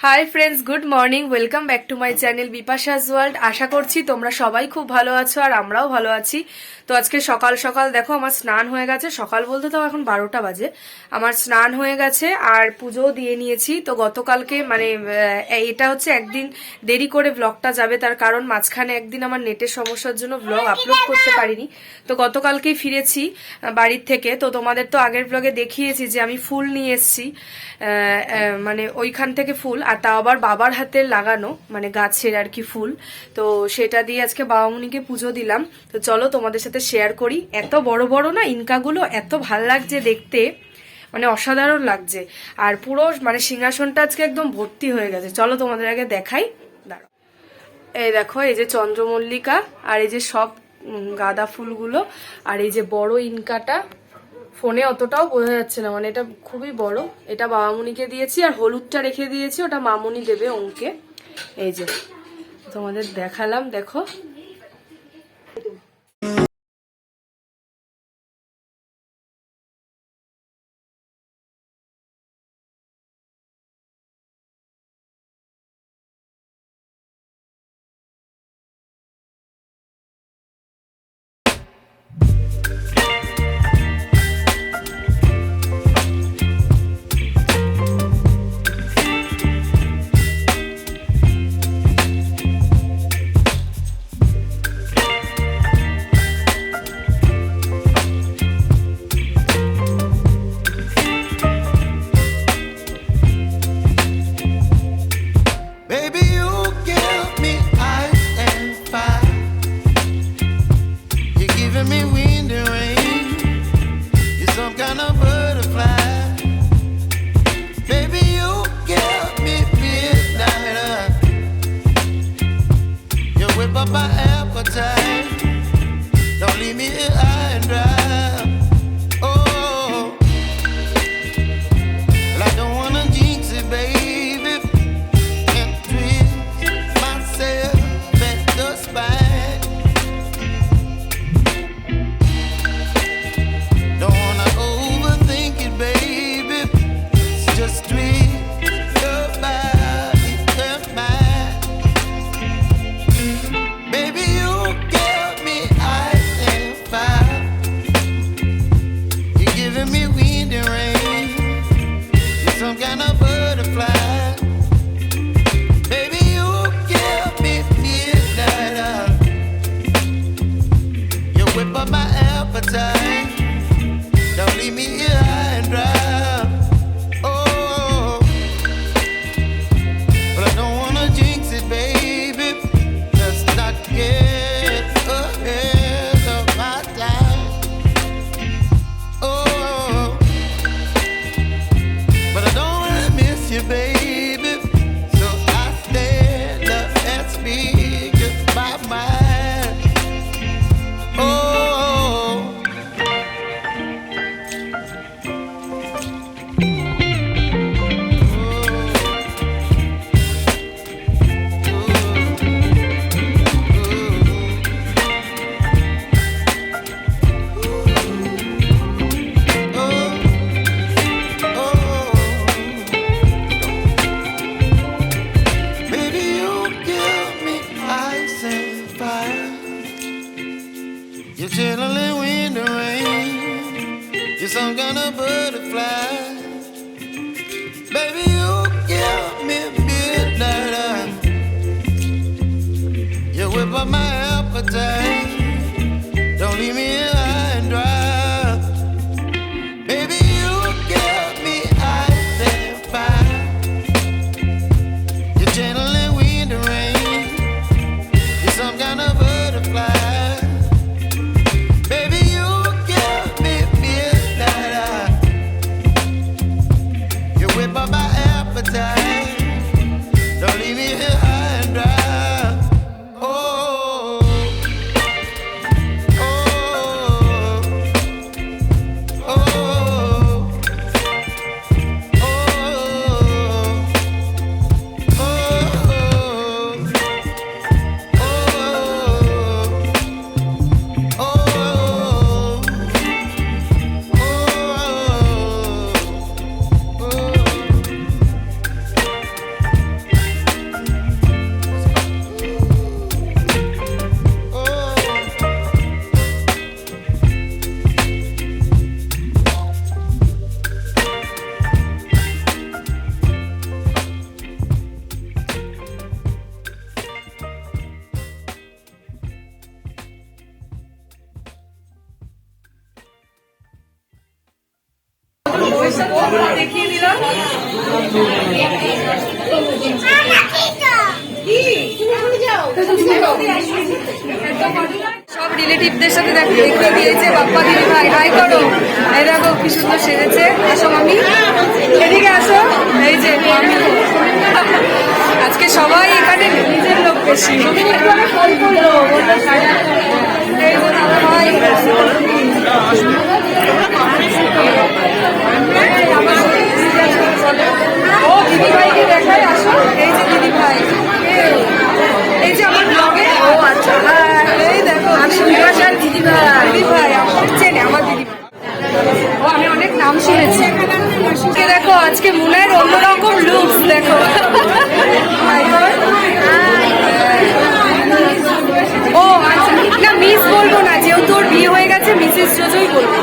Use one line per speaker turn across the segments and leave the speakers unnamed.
High friends, good morning. Welcome back to my channel Bipasha's world. আশা করছি তোমরা সবাই খুব ভালো আছো আর আমরাও ভালো আছি। তো আজকে সকাল সকাল দেখো আমার স্নান হয়ে গেছে। সকাল বলতে তো এখন 12টা বাজে। আমার স্নান হয়ে গেছে আর পুজোও দিয়ে নিয়েছি। তো গতকালকে এটা হচ্ছে একদিন দেরি করে ব্লগটা যাবে, তার কারণ মাঝখানে একদিন আমার নেটের সমস্যার জন্য ব্লগ আপলোড করতে পারিনি। তো গতকালকেই ফিরেছি বাড়ির থেকে। তো তোমাদের তো আগের ব্লগে দেখিয়েছি যে আমি ফুল নিয়ে এসেছি, ওইখান থেকে ফুল, আর তাও আবার বাবার হাতের লাগানো গাছের আর কি ফুল। তো সেটা দিয়ে আজকে বাবামণিকে পুজো দিলাম। তো চলো তোমাদের সাথে শেয়ার করি। এত বড় বড় না ইনকাগুলো, এত ভাল লাগছে দেখতে, অসাধারণ লাগছে। আর পুরো সিংহাসনটা আজকে একদম ভর্তি হয়ে গেছে। চলো তোমাদের আগে দেখাই, দাঁড়াও। এই দেখো, এই যে চন্দ্রমল্লিকা আর এই যে সব গাঁদা ফুলগুলো, আর এই যে বড় ইনকাটা ফোনে অতটাও বোঝা যাচ্ছে না, এটা খুবই বড়। এটা বাবামণিকে দিয়েছি আর হলুদটা রেখে দিয়েছি, ওটা মামুনি দেবে ওকে। এই যে তোমাদের দেখালাম, দেখো।
You're chilling in the rain. You're some kind of butterfly. Baby, you give me midnight. You whip up my appetite. Don't leave me high and dry. Baby, you give me ice and fire. You're channeling wind and rain. You're some kind of butterfly. Don't leave me here high and dry. Oh,
দেখিয়ে দিলাম। সব রিলেটিভদের সাথে দেখিয়ে দিয়েছে বাপ্পা দিদি ভাই। High করো, এই দেখো কি সুন্দর সেজেছে। আসো মামি, এদিকে আসো। এই যে মামি, আজকে সবাই এখানে নিজের লোক বেশি। এই যে দাদা ভাই, ও দিদি ভাইকে দেখাই। আসো, এই যে দিদি ভাই, এই যে আমার ব্লগে। ও আচ্ছা, এই দেখো দিদি ভাই। দিদি ভাই আমার চেনে, আমার দিদি ভাই। ও আমি অনেক নাম শুনেছি। দেখো আজকে মুনের অন্যরকম লুকস দেখো। ও আচ্ছা, না মিস বলবো না, যেহেতু ওর বিয়ে হয়ে গেছে মিসেস জোজোই বলবো।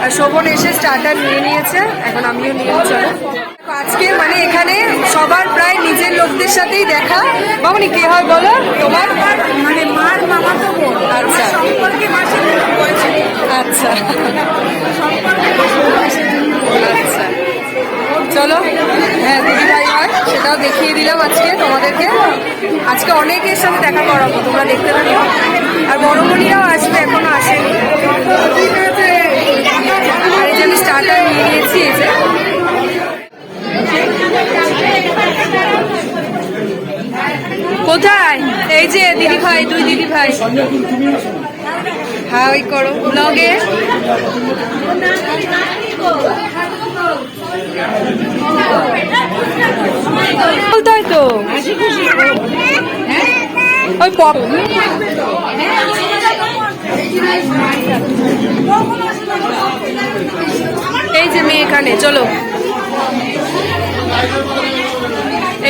আর শোভন এসে স্টার্টার নিয়ে নিয়েছে, এখন আমিও নিয়ে চলো। আজকে মানে এখানে সবার প্রায় নিজের লোকদের সাথেই দেখা। মামনি কে হয় বলো তোমার?
মানে মার মামা তো বোন।
আচ্ছা
সম্পর্কে মাসে বলছে।
আচ্ছা আচ্ছা, চলো। হ্যাঁ দিদি ভাই হয়, সেটাও দেখিয়ে দিলাম আজকে তোমাদেরকে। আজকে অনেকের সাথে দেখা করাবো, তোমরা দেখতে থাকো। আর বড়মণিরাও আসবে, এখনো আসেনি। আর এই যে আমি স্টার্টার নিয়ে নিয়েছি। এই যে কোথায়? এই যে দিদি ভাই, দুই দিদি ভাই। হ্যাঁ ওই করো ব্লগে। তাই তো ওই পপ। এই যে মেয়ে এখানে, চলো।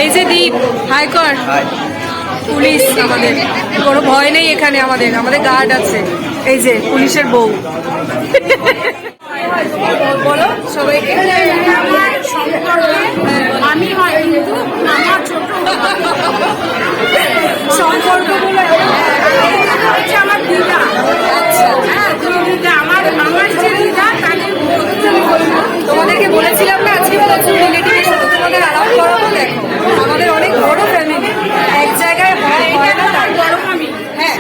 এই যে দীপ, হাই কর। পুলিশ আমাদের, কোনো ভয় নেই এখানে। আমাদের গার্ড আছে। এই যে পুলিশের বউ। বলো সবাইকে।
আমি হয় কিন্তু আমার ছোট
সম্পর্কগুলো
হচ্ছে আমার দিদা।
আচ্ছা,
হ্যাঁ দিদা, আমার আমার যে দিদা তাদের
তোমাদেরকে বলেছিলাম না আজকে প্রচুর রিলেটিভের সাথে তোমাদের আলাপ করাবো। দেখো আমাদের অনেক বড় ফ্যামিলি, এক জায়গায় হয় না তাই।
বড় আমি।
হ্যাঁ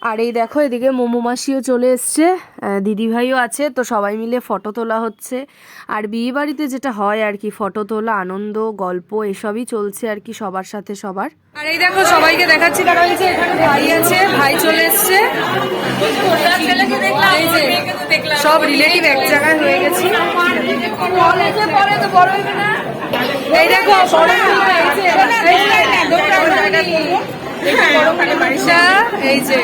আর এই দেখো এদিকে মোমো মাসিও চলে এসছে, দিদিভাইও আছে, তো সবাই মিলে ফটো তোলা হচ্ছে। আর বিয়ে বাড়িতে যেটা হয় আর কি, ফটো তোলা, আনন্দ, গল্প এসবই চলছে আর কি সবার সাথে সবার। আর এই দেখো সবাইকে দেখাচ্ছি, কারণ এই যে এখানে ভাই আছে, ভাই চলে এসছে। সব রিলেটিভ এক জায়গায় হয়ে গেছি। এই দেখো এই যে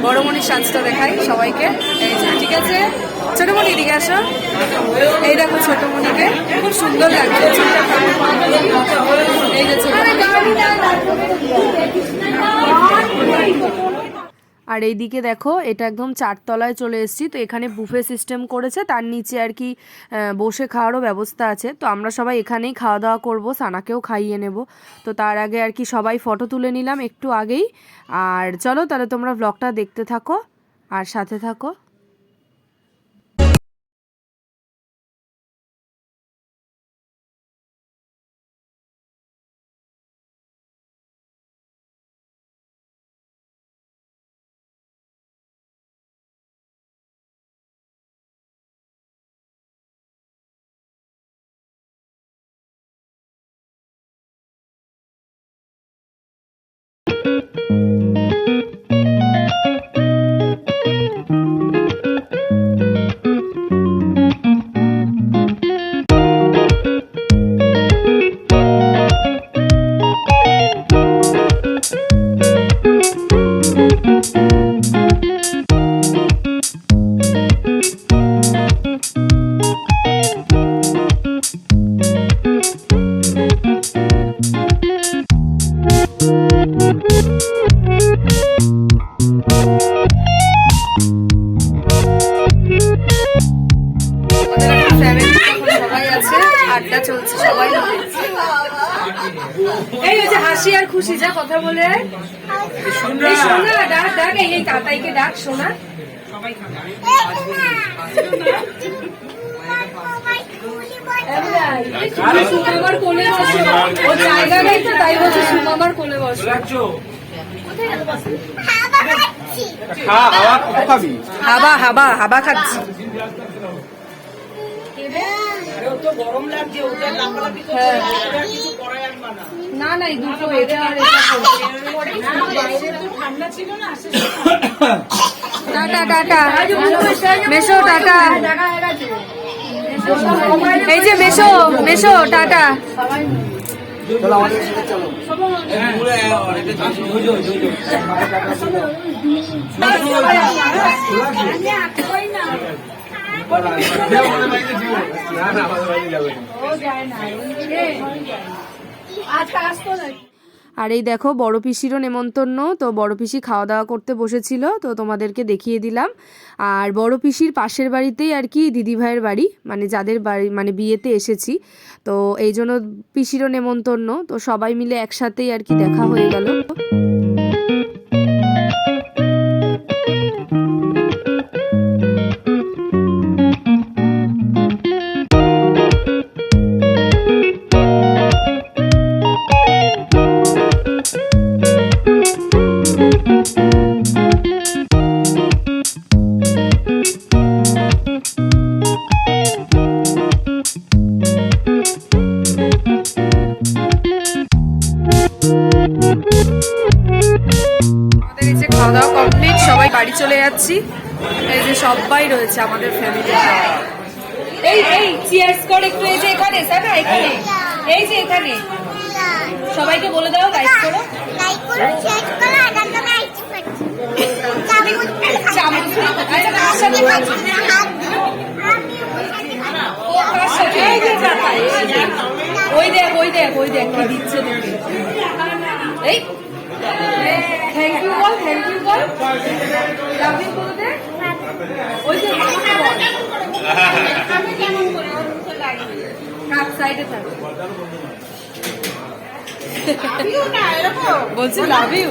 বড়মণির সাজটা দেখাই সবাইকে। এই যে ঠিক আছে, ছোটমণি এদিকে আসো। এই দেখো ছোটমণিকে খুব সুন্দর লাগছে। এই যে আর আর এইদিকে দেখো এটা একদম 4 তলায় চলে এসেছি। তো এখানে বুফে সিস্টেম করেছে, তার নিচে আর কি বসে খাওয়ারও ব্যবস্থা আছে। তো আমরা সবাই এখানেই খাওয়া দাওয়া করবো, সানাকেও খাইয়ে নেব। তো তার আগে আর কি সবাই ফটো তুলে নিলাম একটু আগেই। আর চলো তাহলে তোমরা ব্লগটা দেখতে থাকো আর সাথে থাকো। আড্ডা চলছে সবাই। এই হচ্ছে হাসি আর খুশি, যা কথা বলে সোনা ডাক ডাক, এই তাতাইকে ডাক সোনা। সুমামার কোলে বসো, ও জায়গা নেই তো তাই বলছে সুমামার কোলে বসো। হাবা হাবা হাবা খাচ্ছি। না না দুটো এটা আর টাটা টাটা মেশো টাটা, এই যে মেশো মেশো টাটা। আর এই দেখো বড় পিসিরও নেমন্তন্ন। তো বড় পিসি খাওয়া দাওয়া করতে বসেছিল, তো তোমাদেরকে দেখিয়ে দিলাম। আর বড় পিসির পাশের বাড়িতেই আর কি দিদিভাইয়ের বাড়ি, মানে যাদের বাড়ি মানে বিয়েতে এসেছি, তো এই জন্য পিসিরও নেমন্তন্ন। তো সবাই মিলে একসাথেই আর কি দেখা হয়ে গেল। খাওয়া দাওয়া কমপ্লিট, সবাই বাড়ি চলে যাচ্ছি। এই যে সবাই রয়েছে আমাদের ফ্যামিলি। এই এই চিয়ার্স কর একটু, এই যে এখানে সানা এখানে, এই যে এখানে সবাইকে বলে দাও লাইক করো, লাইক করো শেয়ার করো আর একটা লাইক করো। চামচ আচ্ছা কার সাথে খাচ্ছ? কার সাথে? এই যে চাটা, ওই দেখ ওই দেখ ওই দেখ কি দিচ্ছে দেখে। এই থ্যাংক ইউ বল, থ্যাংক ইউ বল, লাভ ইউ বল দে। ওই যে আমি কেমন করে কাট সাইডে থাক, বলছি লাভ ইউ।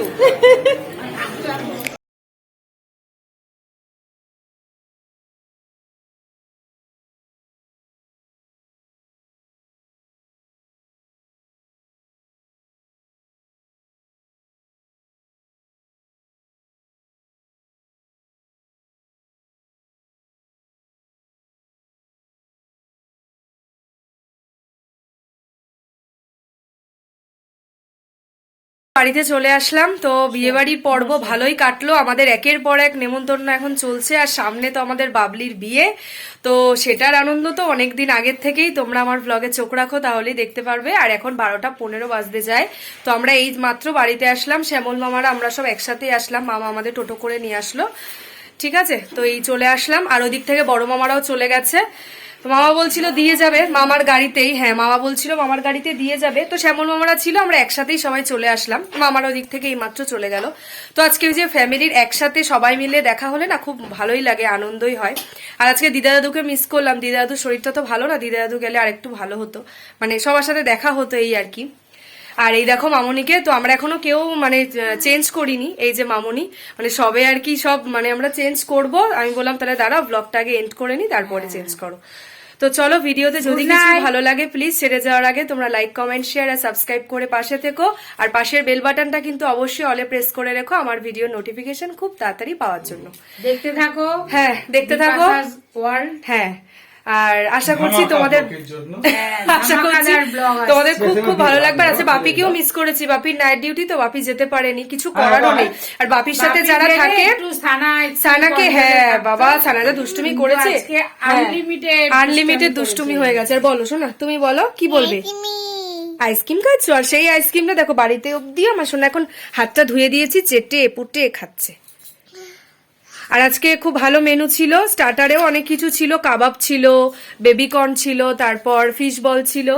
বাড়িতে চলে আসলাম। তো বিয়েবাড়ির পর্ব ভালোই কাটলো আমাদের, একের পর এক নেমন্তন্ন এখন চলছে। আর সামনে তো আমাদের বাবলির বিয়ে, তো সেটার আনন্দ তো অনেকদিন আগের থেকেই। তোমরা আমার ব্লগে চোখ রাখো তাহলেই দেখতে পারবে। আর এখন 12:15 বাজতে যায়। তো আমরা এই মাত্র বাড়িতে আসলাম, শ্যামল মামারা আমরা সব একসাথেই আসলাম, মামা আমাদের টোটো করে নিয়ে আসলো। ঠিক আছে, তো এই চলে আসলাম। আর ওদিক থেকে বড় মামারাও চলে গেছে। তো মামা বলছিল দিয়ে যাবে মামার গাড়িতেই, হ্যাঁ মামা বলছিল মামার গাড়িতে দিয়ে যাবে। তো শ্যামল মামারা ছিল, আমরা একসাথেই সবাই চলে আসলাম, মামার ওদিক থেকে এইমাত্র চলে গেল। তো আজকে যে ফ্যামিলির একসাথে সবাই মিলে দেখা হলে না খুব ভালোই লাগে, আনন্দই হয়। আর আজকে দিদা দাদুকে মিস করলাম, দিদা দাদুর শরীরটা তো ভালো না, দিদা দাদু গেলে আর একটু ভালো হতো, মানে সবার সাথে দেখা হতো এই আর কি। আর এই দেখো মামনিকে, তো আমরা এখনো কেউ মানে চেঞ্জ করিনি, এই যে মামনি মানে সবে আর কি সব মানে আমরা চেঞ্জ করব। আমি বললাম তাহলে দাঁড়াও ব্লগটা আগে এন্ড করে নি তারপরে চেঞ্জ করো। তো চলো, ভিডিওতে যদি কিছু ভালো লাগে প্লিজ ছেড়ে যাওয়ার আগে তোমরা লাইক কমেন্ট শেয়ার আর সাবস্ক্রাইব করে পাশে থেকো। আর পাশের বেল বাটনটা কিন্তু অবশ্যই অলে প্রেস করে রেখো আমার ভিডিও নোটিফিকেশন খুব তাড়াতাড়ি পাওয়ার জন্য।
দেখতে থাকো।
হ্যাঁ দেখতে থাকো।
ওয়ার্ল্ড।
হ্যাঁ, আর আশা করছি তোমাদের আশা করছি তোমাদের খুব খুব ভালো লাগবে। আর আজকে বাপিকেও মিস করেছি, বাপির নাইট ডিউটি তো বাপি যেতে পারেনি, কিছু করারও নেই। আর বাপির সাথে যারা থাকে সানাকে, হ্যাঁ বাবা সানাদা দুষ্টুমি করেছে, আনলিমিটেড দুষ্টুমি হয়ে গেছে। আর বলো শোনা, তুমি বলো কি বলবে? আইসক্রিম খাচ্ছো? আর সেই আইসক্রিমটা দেখো বাড়িতে অব্দি আমার শোনা এখন হাতটা ধুয়ে দিয়েছি, চেটে পুটে খাচ্ছে। আর আজকে খুব ভালো মেনু ছিল, স্টার্টারেও অনেক কিছু ছিল, কাবাব ছিল, বেবিকর্ন ছিল, তারপর ফিশ বল ছিল,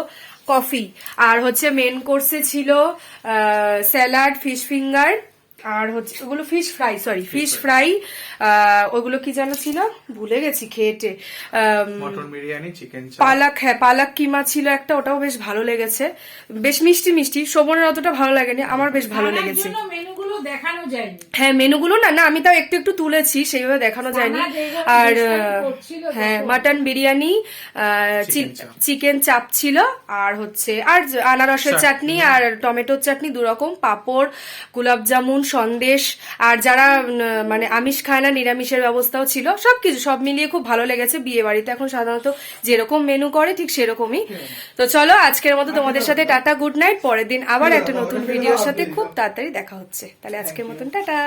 কফি, আর হচ্ছে মেন কোর্সে ছিল স্যালাড, ফিশ ফিঙ্গার, আর হচ্ছে ওগুলো fish fry, sorry fish fry, ওগুলো কি যেন ছিল ভুলে গেছি খেয়েটে,
মটন বিরিয়ানি, চিকেন চাপ,
পালাক, হ্যাঁ পালাক কিমা ছিল একটা, ওটাও বেশ ভালো লেগেছে, বেশ মিষ্টি মিষ্টি। শোভনের অতটা ভালো লাগেনি, আমার বেশ ভালো লেগেছে।
মেনুগুলো দেখানো যায়নি।
হ্যাঁ মেনুগুলো না না আমি তাও একটু একটু তুলেছি, সেইভাবে দেখানো যায়নি। আর হ্যাঁ মাটন বিরিয়ানি, চিকেন চাপ ছিল, আর হচ্ছে আর আনারসের চাটনি আর টমেটোর চাটনি, 2 রকম পাঁপড়, গোলাপ জামুন, সন্দেশ, আর যারা মানে আমিষ খায় না নিরামিষের ব্যবস্থাও ছিল। সবকিছু সব মিলিয়ে খুব ভালো লেগেছে। বিয়ে বাড়িতে এখন সাধারণত যেরকম মেনু করে ঠিক সেরকমই। তো চলো আজকের মতো তোমাদের সাথে টাটা, গুড নাইট। পরের দিন আবার একটা নতুন ভিডিওর সাথে খুব তাড়াতাড়ি দেখা হচ্ছে। তাহলে আজকের মতন টাটা।